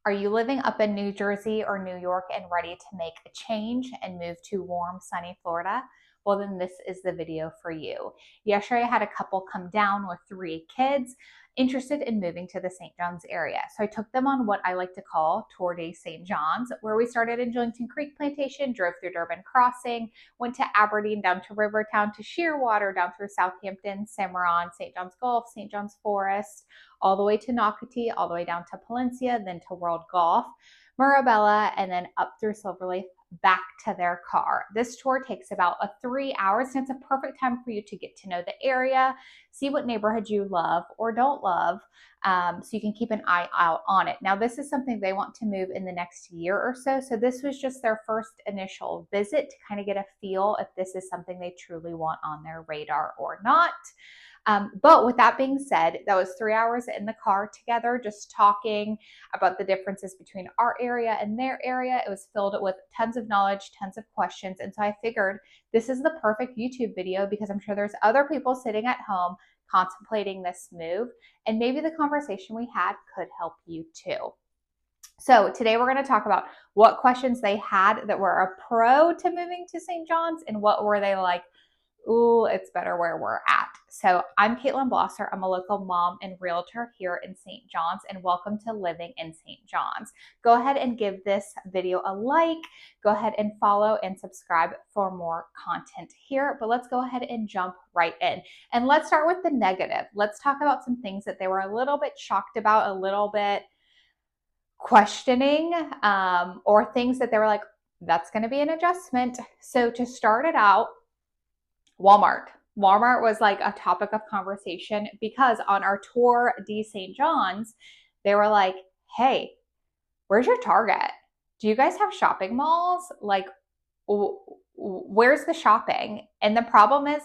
Are you living up in New Jersey or New York and ready to make a change and move to warm, sunny Florida? Well, then this is the video for you. Yesterday, I had a couple come down with 3 kids interested in moving to the St. John's area. So I took them on what I like to call Tour de St. John's, where we started in Jillington Creek Plantation, drove through Durbin Crossing, went to Aberdeen, down to Rivertown, to Shearwater, down through Southampton, Cimarron, St. John's Gulf, St. John's Forest, all the way to Nocatee, all the way down to Palencia, then to World Golf, Mirabella, and then up through Silverleaf back to their car. This tour takes about 3 hours, and it's a perfect time for you to get to know the area, see what neighborhoods you love or don't love, so you can keep an eye out on it. Now, this is something they want to move in the next year or so, so this was just their first initial visit to kind of get a feel if this is something they truly want on their radar or not. But with that being said, that was 3 hours in the car together, just talking about the differences between our area and their area. It was filled with tons of knowledge, tons of questions. And so I figured this is the perfect YouTube video because I'm sure there's other people sitting at home contemplating this move. And maybe the conversation we had could help you too. So today we're going to talk about what questions they had that were a pro to moving to St. John's and what were they like, ooh, it's better where we're at. So I'm Caitlin Blosser. I'm a local mom and realtor here in St. John's, and welcome to Living in St. John's. Go ahead and give this video a like. Go ahead and follow and subscribe for more content here. But let's go ahead and jump right in. And let's start with the negative. Let's talk about some things that they were a little bit shocked about, a little bit questioning, or things that they were like, that's going to be an adjustment. So to start it out, Walmart. Walmart was like a topic of conversation because on our tour de St. John's, they were like, hey, where's your Target? Do you guys have shopping malls? Like, where's the shopping? And the problem is,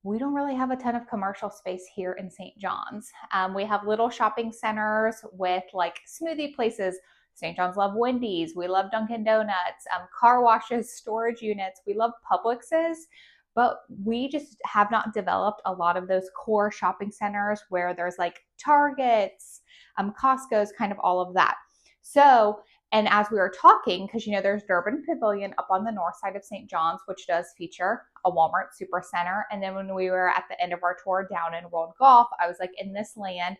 we don't really have a ton of commercial space here in St. John's. We have little shopping centers with like smoothie places. St. John's love Wendy's. We love Dunkin' Donuts, car washes, storage units. We love Publix's. But we just have not developed a lot of those core shopping centers where there's like Targets, Costco's, kind of all of that. So, and as we were talking, because there's Durbin Pavilion up on the north side of St. John's, which does feature a Walmart Supercenter. And then when we were at the end of our tour down in World Golf, I was like, in this land,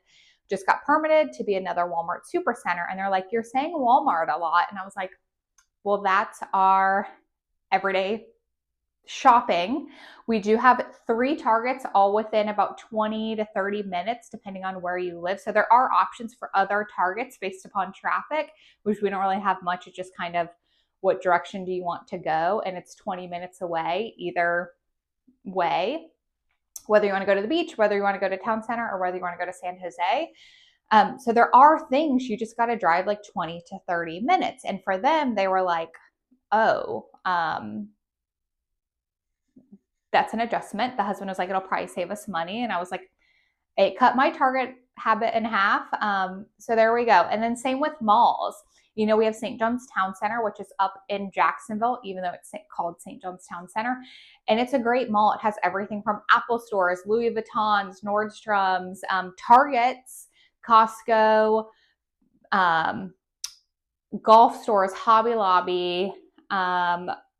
just got permitted to be another Walmart Supercenter. And they're like, you're saying Walmart a lot. And I was like, well, that's our everyday shopping. We do have 3 Targets all within about 20 to 30 minutes, depending on where you live. So there are options for other Targets based upon traffic, which we don't really have much. It's just kind of what direction do you want to go? And it's 20 minutes away either way, whether you want to go to the beach, whether you want to go to town center, or whether you want to go to San Jose. So there are things you just got to drive like 20 to 30 minutes. And for them, they were like, oh, that's an adjustment. The husband was like, it'll probably save us money. And I was like, it cut my Target habit in half. So there we go. And then same with malls. We have St. John's Town Center, which is up in Jacksonville, even though it's called St. John's Town Center. And it's a great mall. It has everything from Apple stores, Louis Vuittons, Nordstrom's, Targets, Costco, golf stores, Hobby Lobby,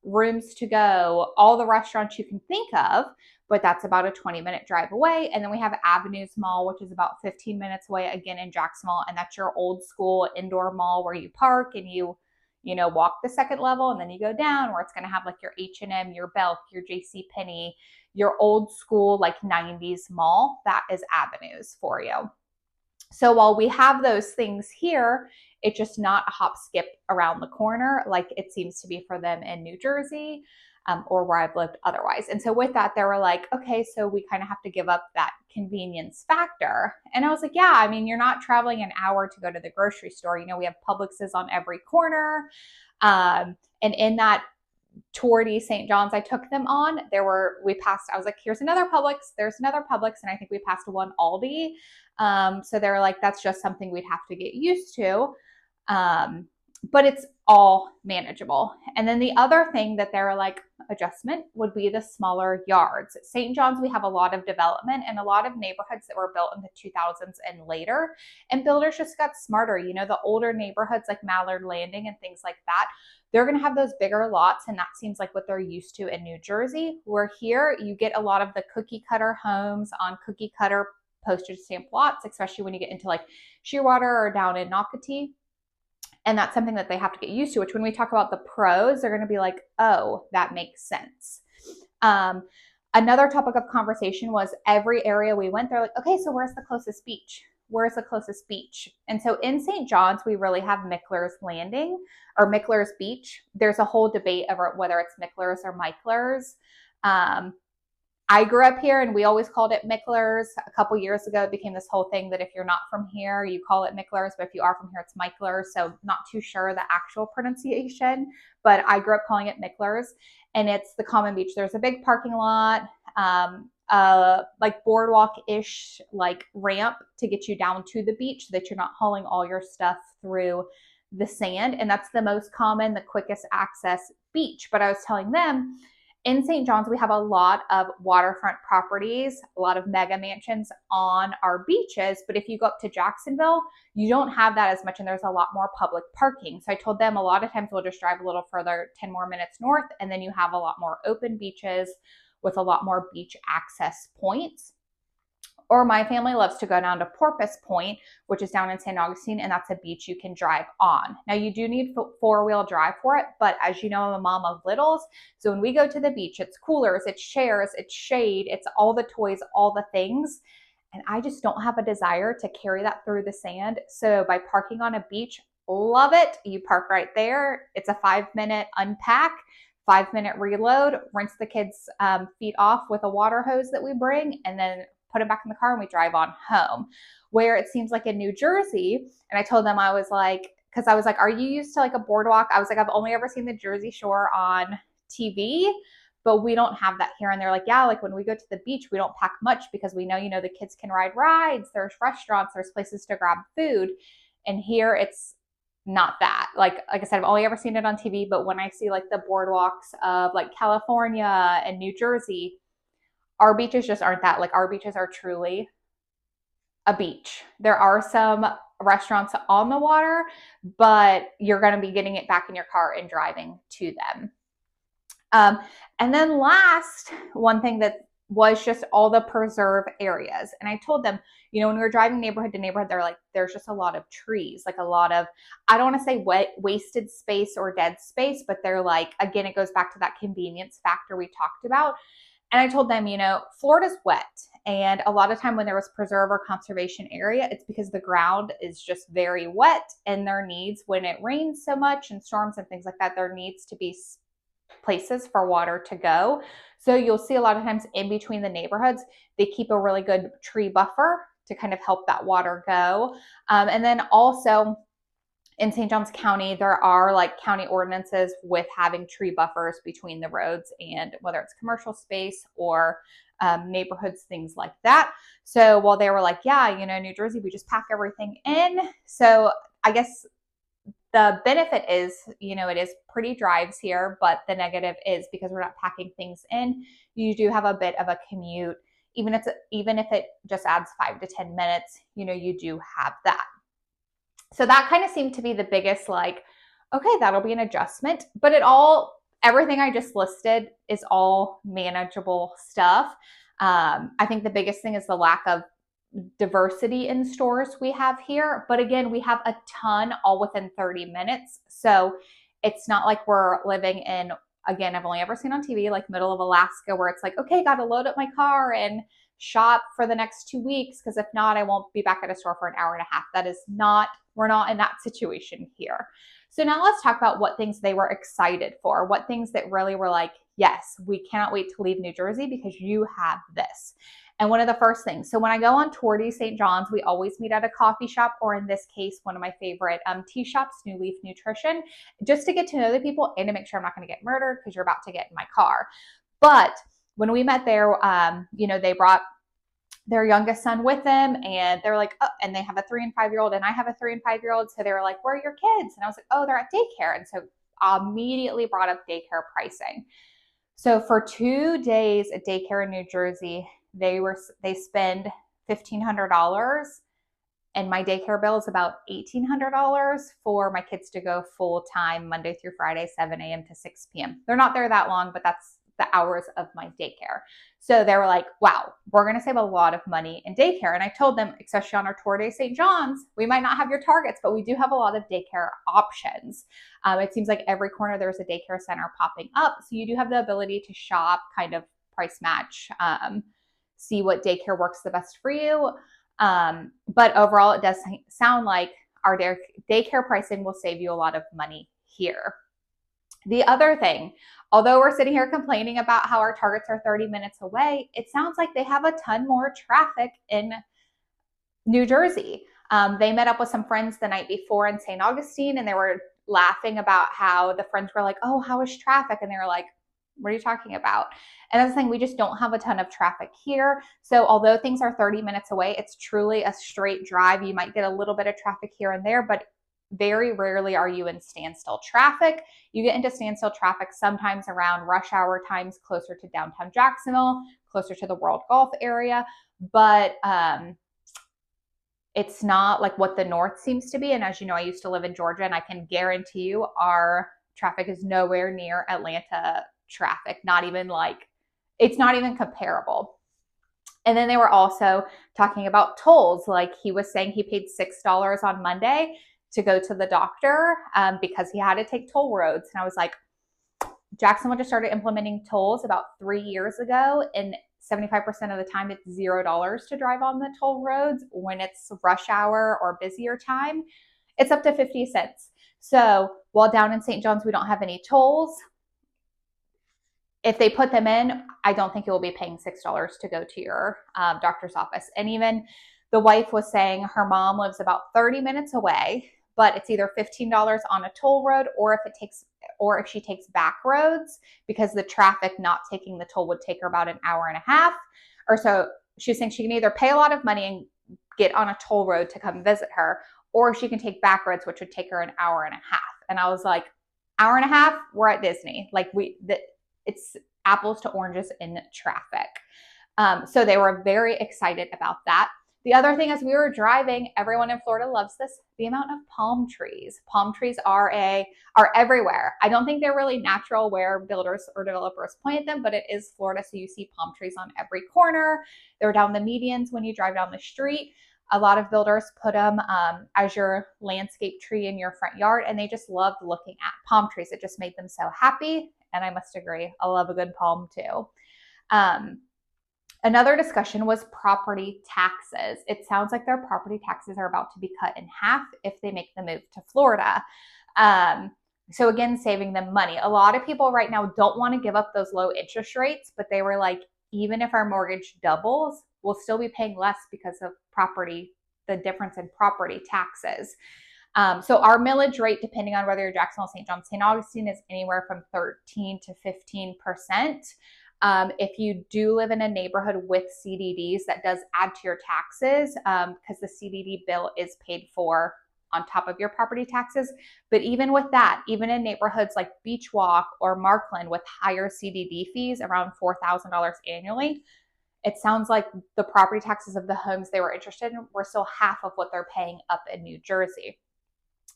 rooms to go, all the restaurants you can think of, but that's about a 20-minute drive away. And then we have Avenues Mall, which is about 15 minutes away, again in Jacksonville, and that's your old school indoor mall where you park and you walk the second level and then you go down, where it's going to have like your H&M, your Belk, your JCPenney, your old school like 90s mall. That is Avenues for you. So while we have those things here, it's just not a hop skip around the corner like it seems to be for them in New Jersey, or where I've lived otherwise. And so with that, they were like, okay, so we kind of have to give up that convenience factor. And I was like, yeah, you're not traveling an hour to go to the grocery store. We have Publix's on every corner. And in that tour de St. John's I took them on, I was like, here's another Publix, there's another Publix, and I think we passed one Aldi. So they were like, that's just something we'd have to get used to. But it's all manageable. And then the other thing that they were like, adjustment would be the smaller yards. St. John's, we have a lot of development and a lot of neighborhoods that were built in the 2000s and later. And builders just got smarter. You know, the older neighborhoods like Mallard Landing and things like that, they're going to have those bigger lots. And that seems like what they're used to in New Jersey. Where here, you get a lot of the cookie cutter homes on cookie cutter postage stamp lots, especially when you get into like Shearwater or down in Nocatee. And that's something that they have to get used to, which when we talk about the pros, they're going to be like, oh, that makes sense. Another topic of conversation was every area we went, they're like, okay, so where's the closest beach? Where's the closest beach? And so in St. John's, we really have Mickler's Landing or Mickler's Beach. There's a whole debate over whether it's Mickler's or Michler's. I grew up here and we always called it Mickler's. A couple years ago, it became this whole thing that if you're not from here, you call it Mickler's, but if you are from here, it's Michler's. So not too sure the actual pronunciation, but I grew up calling it Mickler's, and it's the common beach. There's a big parking lot, like boardwalk-ish like ramp to get you down to the beach so that you're not hauling all your stuff through the sand. And that's the most common, the quickest access beach. But I was telling them, in St. John's, we have a lot of waterfront properties, a lot of mega mansions on our beaches. But if you go up to Jacksonville, you don't have that as much, and there's a lot more public parking. So I told them a lot of times we'll just drive a little further, 10 more minutes north, and then you have a lot more open beaches with a lot more beach access points. Or my family loves to go down to Porpoise Point, which is down in St. Augustine, and that's a beach you can drive on. Now, you do need four-wheel drive for it, but as you know, I'm a mom of littles. So when we go to the beach, it's coolers, it's chairs, it's shade, it's all the toys, all the things. And I just don't have a desire to carry that through the sand. So by parking on a beach, love it. You park right there. It's a 5-minute unpack, 5-minute reload, rinse the kids' feet off with a water hose that we bring, and then put them back in the car and we drive on home. Where it seems like in New Jersey, and I told them, I was like, because I was like, are you used to like a boardwalk? I was like, I've only ever seen the Jersey Shore on TV, but we don't have that here. And they're like, yeah, like when we go to the beach, we don't pack much because we know, you know, the kids can ride rides, there's restaurants, there's places to grab food. And here it's not that. Like I said, I've only ever seen it on TV, but when I see like the boardwalks of like California and New Jersey, our beaches just aren't that. Like our beaches are truly a beach. There are some restaurants on the water, but you're going to be getting it back in your car and driving to them. And then last, one thing that was just all the preserve areas. And I told them, you know, when we were driving neighborhood to neighborhood, they're like, there's just a lot of trees, like a lot of, I don't want to say wasted space or dead space, but they're like, again, it goes back to that convenience factor we talked about. And I told them, you know, Florida's wet. And a lot of time when there was preserve or conservation area, it's because the ground is just very wet, and there needs, when it rains so much and storms and things like that, there needs to be places for water to go. So you'll see a lot of times in between the neighborhoods, they keep a really good tree buffer to kind of help that water go. And then also, in St. Johns County, there are like county ordinances with having tree buffers between the roads and whether it's commercial space or neighborhoods, things like that. So while they were like, yeah, you know, New Jersey, we just pack everything in. So I guess the benefit is, you know, it is pretty drives here, but the negative is because we're not packing things in, you do have a bit of a commute. Even if it just adds 5 to 10 minutes, you know, you do have that. So that kind of seemed to be the biggest, like, okay, that'll be an adjustment. But everything I just listed is all manageable stuff. I think the biggest thing is the lack of diversity in stores we have here. But again, we have a ton all within 30 minutes. So it's not like we're living in, again, I've only ever seen on TV, like middle of Alaska, where it's like, okay, got to load up my car and shop for the next 2 weeks, because if not, I won't be back at a store for an hour and a half. That is not, we're not in that situation here. So now let's talk about what things they were excited for, what things that really were like, yes, we cannot wait to leave New Jersey because you have this. And one of the first things, so when I go on tour to St. John's, we always meet at a coffee shop, or in this case, one of my favorite tea shops, New Leaf Nutrition, just to get to know the people and to make sure I'm not going to get murdered because you're about to get in my car. But when we met there, you know, they brought their youngest son with them, and they're like, oh, and they have a 3 and 5-year-old, and I have a 3 and 5-year-old. So they were like, where are your kids? And I was like, oh, they're at daycare. And so I immediately brought up daycare pricing. So for 2 days at daycare in New Jersey, they spend $1,500, and my daycare bill is about $1,800 for my kids to go full time Monday through Friday, 7 a.m. to 6 p.m. They're not there that long, but that's the hours of my daycare. So they were like, wow, we're going to save a lot of money in daycare. And I told them, especially on our tour day St. John's, we might not have your targets, but we do have a lot of daycare options. It seems like every corner there's a daycare center popping up. So you do have the ability to shop, kind of price match, see what daycare works the best for you. But overall, it does sound like our daycare pricing will save you a lot of money here. The other thing, although we're sitting here complaining about how our targets are 30 minutes away, it sounds like they have a ton more traffic in New Jersey. They met up with some friends the night before in St. Augustine, and they were laughing about how the friends were like, oh, how is traffic? And they were like, what are you talking about? And that's the thing, we just don't have a ton of traffic here. So although things are 30 minutes away, it's truly a straight drive. You might get a little bit of traffic here and there, but very rarely are you in standstill traffic. You get into standstill traffic sometimes around rush hour times, closer to downtown Jacksonville, closer to the World Golf area. But it's not like what the north seems to be. And as you know, I used to live in Georgia, and I can guarantee you our traffic is nowhere near Atlanta traffic. It's not even comparable. And then they were also talking about tolls. Like he was saying he paid $6 on Monday to go to the doctor because he had to take toll roads. And I was like, Jacksonville just started implementing tolls about 3 years ago, and 75% of the time it's $0 to drive on the toll roads. When it's rush hour or busier time, it's up to 50 cents. So while down in St. John's we don't have any tolls, if they put them in, I don't think you'll be paying $6 to go to your doctor's office. And even the wife was saying her mom lives about 30 minutes away, but it's either $15 on a toll road, or if she takes back roads, because the traffic not taking the toll would take her about an hour and a half or so. She was saying she can either pay a lot of money and get on a toll road to come visit her, or she can take back roads, which would take her an hour and a half. And I was like, hour and a half, we're at Disney. Like it's apples to oranges in traffic. So they were very excited about that. The other thing, as we were driving, everyone in Florida loves this, the amount of palm trees. Palm trees are everywhere. I don't think they're really natural where builders or developers planted them, but it is Florida, so you see palm trees on every corner. They're down the medians when you drive down the street. A lot of builders put them as your landscape tree in your front yard, and they just loved looking at palm trees. It just made them so happy, and I must agree, I love a good palm too. Another discussion was property taxes. It sounds like their property taxes are about to be cut in half if they make the move to Florida. So again, saving them money. A lot of people right now don't want to give up those low interest rates, but they were like, even if our mortgage doubles, we'll still be paying less because of the difference in property taxes. So our millage rate, depending on whether you're Jacksonville, St. John, St. Augustine, is anywhere from 13 to 15%. If you do live in a neighborhood with CDDs, that does add to your taxes because the CDD bill is paid for on top of your property taxes. But even with that, even in neighborhoods like Beach Walk or Markland with higher CDD fees, around $4,000 annually, it sounds like the property taxes of the homes they were interested in were still half of what they're paying up in New Jersey.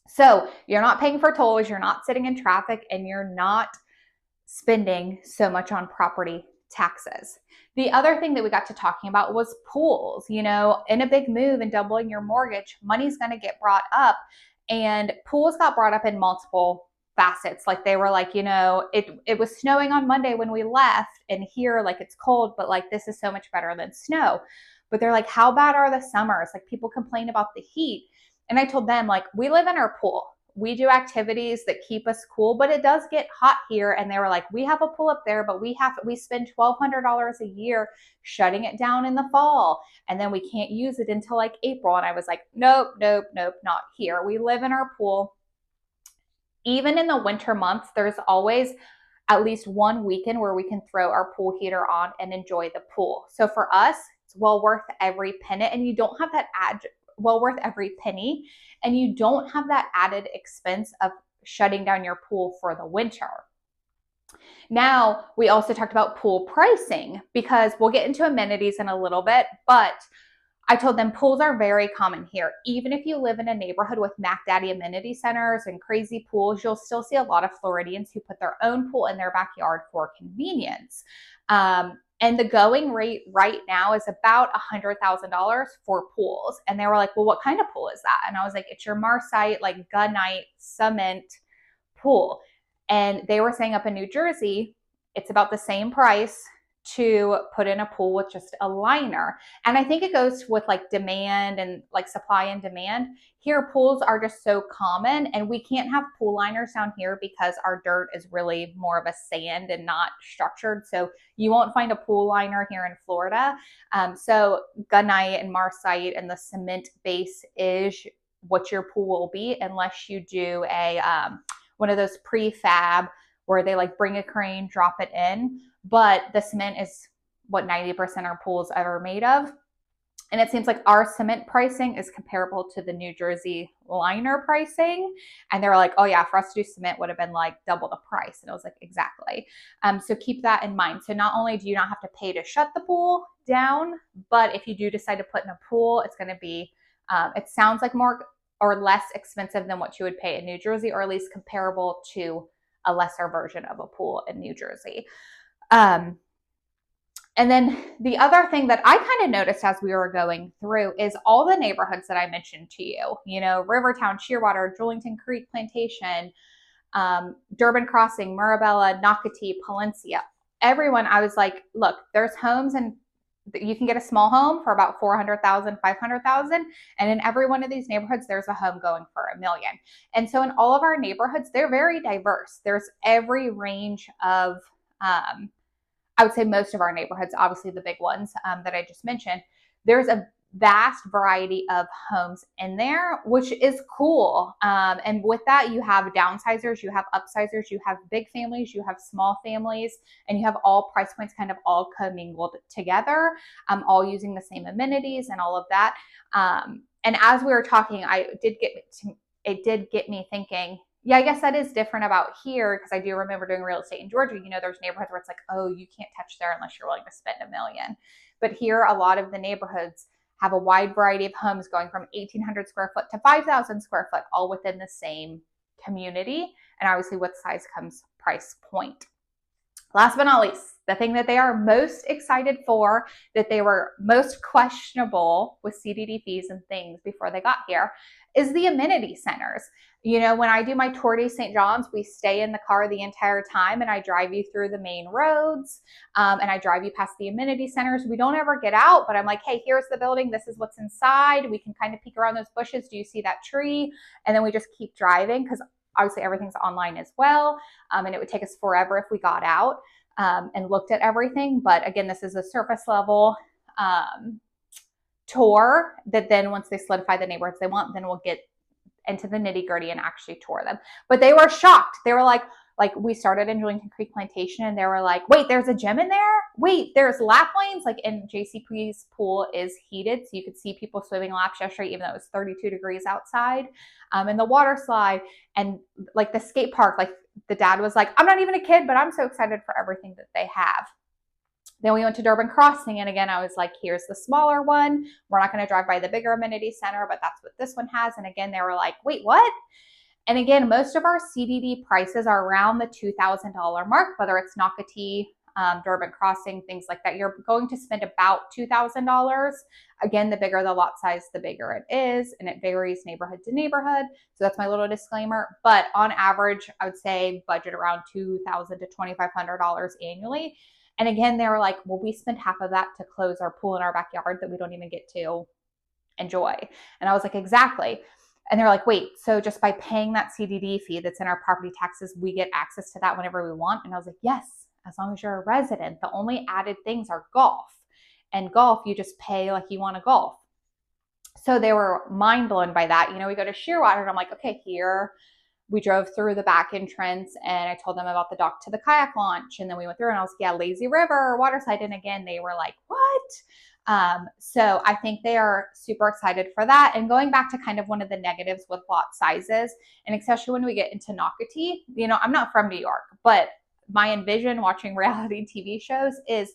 So you're not paying for tolls, you're not sitting in traffic, and you're not spending so much on property taxes. The other thing that we got to talking about was pools. You know, in a big move and doubling your mortgage, money's going to get brought up, and pools got brought up in multiple facets. Like they were like, you know, it was snowing on Monday when we left, and here like it's cold, but like this is so much better than snow. But they're like, how bad are the summers? Like people complain about the heat. And I told them, like, we live in our pool. We do activities that keep us cool, but it does get hot here. And they were like, we have a pool up there, but we spend $1,200 a year shutting it down in the fall. And then we can't use it until like April. And I was like, nope, not here. We live in our pool. Even in the winter months, there's always at least one weekend where we can throw our pool heater on and enjoy the pool. So for us, it's well worth every penny. And you don't have that worth every penny, and you don't have that added expense of shutting down your pool for the winter. Now, we also talked about pool pricing because we'll get into amenities in a little bit, but I told them pools are very common here. Even if you live in a neighborhood with Mac Daddy amenity centers and crazy pools, you'll still see a lot of Floridians who put their own pool in their backyard for convenience. And the going rate right now is about $100,000 for pools. And they were like, well, what kind of pool is that? And I was like, it's your Marsite, like gunite cement pool. And they were saying up in New Jersey, it's about the same price to put in a pool with just a liner. And I think it goes with like demand and like supply and demand. Here, pools are just so common, and we can't have pool liners down here because our dirt is really more of a sand and not structured. So you won't find a pool liner here in Florida. So gunite and Marsite and the cement base is what your pool will be, unless you do a one of those prefab where they like bring a crane, drop it in. But the cement is what 90% our pools ever made of. And it seems like our cement pricing is comparable to the New Jersey liner pricing. And they were like, oh yeah, for us to do cement would have been like double the price. And I was like, exactly. So keep that in mind. So not only do you not have to pay to shut the pool down, but if you do decide to put in a pool, it's going to be, it sounds like more or less expensive than what you would pay in New Jersey, or at least comparable to a lesser version of a pool in New Jersey. And then the other thing that I kind of noticed as we were going through is all the neighborhoods that I mentioned to you, Rivertown, Shearwater, Julington Creek Plantation, Durbin Crossing, Mirabella, Nocatee, Palencia. Everyone, I was like, look, there's homes and you can get a small home for about 400,000, 500,000. And in every one of these neighborhoods, there's a home going for $1 million. And so in all of our neighborhoods, they're very diverse. There's every range of, I would say most of our neighborhoods, obviously the big ones that I just mentioned, there's a vast variety of homes in there, which is cool. And with that, you have downsizers, you have upsizers, you have big families, you have small families, and you have all price points kind of all commingled together, all using the same amenities and all of that. And as we were talking, it did get me thinking, yeah, I guess that is different about here, because I do remember doing real estate in Georgia. There's neighborhoods where it's like, oh, you can't touch there unless you're willing to spend $1 million. But here, a lot of the neighborhoods have a wide variety of homes going from 1,800 square foot to 5,000 square foot, all within the same community. And obviously with size comes price point. Last but not least, the thing that they are most excited for, that they were most questionable with CDD fees and things before they got here, is the amenity centers. When I do my Tour de St. John's, we stay in the car the entire time, and I drive you through the main roads, and I drive you past the amenity centers. We don't ever get out, but I'm like, hey, here's the building. This is what's inside. We can kind of peek around those bushes. Do you see that tree? And then we just keep driving, because obviously everything's online as well, and it would take us forever if we got out and looked at everything. But again, this is a surface level tour that then once they solidify the neighborhoods they want, then we'll get into the nitty gritty and actually tour them. But they were shocked. They were like we started in Julington Creek Plantation, and they were like, wait, there's a gym in there? Wait, there's lap lanes? And JCP's pool is heated, so you could see people swimming laps yesterday, even though it was 32 degrees outside. And the water slide and like the skate park, like the dad was like, I'm not even a kid, but I'm so excited for everything that they have. Then we went to Durbin Crossing, and again, I was like, here's the smaller one. We're not going to drive by the bigger amenity center, but that's what this one has. And again, they were like, wait, what? And again, most of our CDD prices are around the $2,000 mark, whether it's Nocatee, Durbin Crossing, things like that. You're going to spend about $2,000. Again, the bigger the lot size, the bigger it is, and it varies neighborhood to neighborhood. So that's my little disclaimer. But on average, I would say budget around $2,000 to $2,500 annually. And again, they were like, well, we spend half of that to close our pool in our backyard that we don't even get to enjoy. And I was like, exactly. And they're like, wait, so just by paying that CDD fee that's in our property taxes, we get access to that whenever we want? And I was like, yes, as long as you're a resident. The only added things are golf. And golf, you just pay like you want to golf. So they were mind blown by that. We go to Shearwater, and I'm like, okay, here. We drove through the back entrance, and I told them about the dock to the kayak launch. And then we went through, and I was like, yeah, lazy river, waterside. And again, they were like, what? So I think they are super excited for that. And going back to kind of one of the negatives with lot sizes, and especially when we get into Nocatee, I'm not from New York, but my envision watching reality TV shows is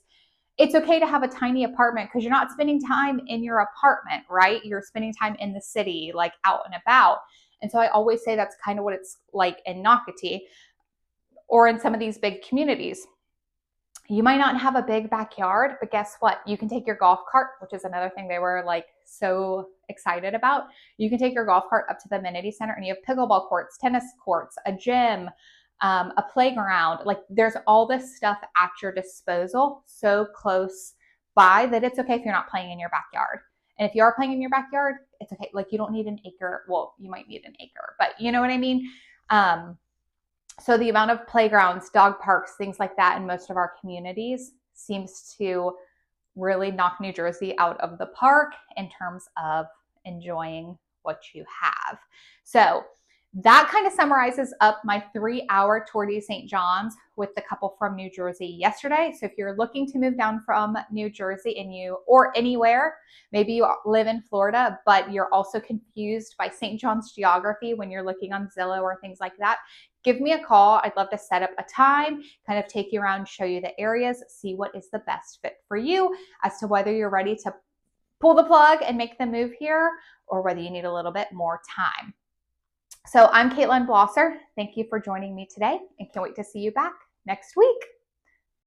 it's okay to have a tiny apartment because you're not spending time in your apartment, right? You're spending time in the city, like out and about. And so I always say that's kind of what it's like in Nocatee or in some of these big communities. You might not have a big backyard, but guess what? You can take your golf cart, which is another thing they were like so excited about. You can take your golf cart up to the amenity center and you have pickleball courts, tennis courts, a gym, a playground. Like there's all this stuff at your disposal so close by that it's okay if you're not playing in your backyard. And if you are playing in your backyard, it's okay. Like you don't need an acre. Well, you might need an acre, but you know what I mean? So the amount of playgrounds, dog parks, things like that in most of our communities seems to really knock New Jersey out of the park in terms of enjoying what you have. So that kind of summarizes up my 3-hour tour de St. John's with the couple from New Jersey yesterday. So if you're looking to move down from New Jersey or anywhere, maybe you live in Florida, but you're also confused by St. John's geography when you're looking on Zillow or things like that, give me a call. I'd love to set up a time, kind of take you around, show you the areas, see what is the best fit for you as to whether you're ready to pull the plug and make the move here or whether you need a little bit more time. So I'm Caitlin Blosser. Thank you for joining me today and can't wait to see you back next week.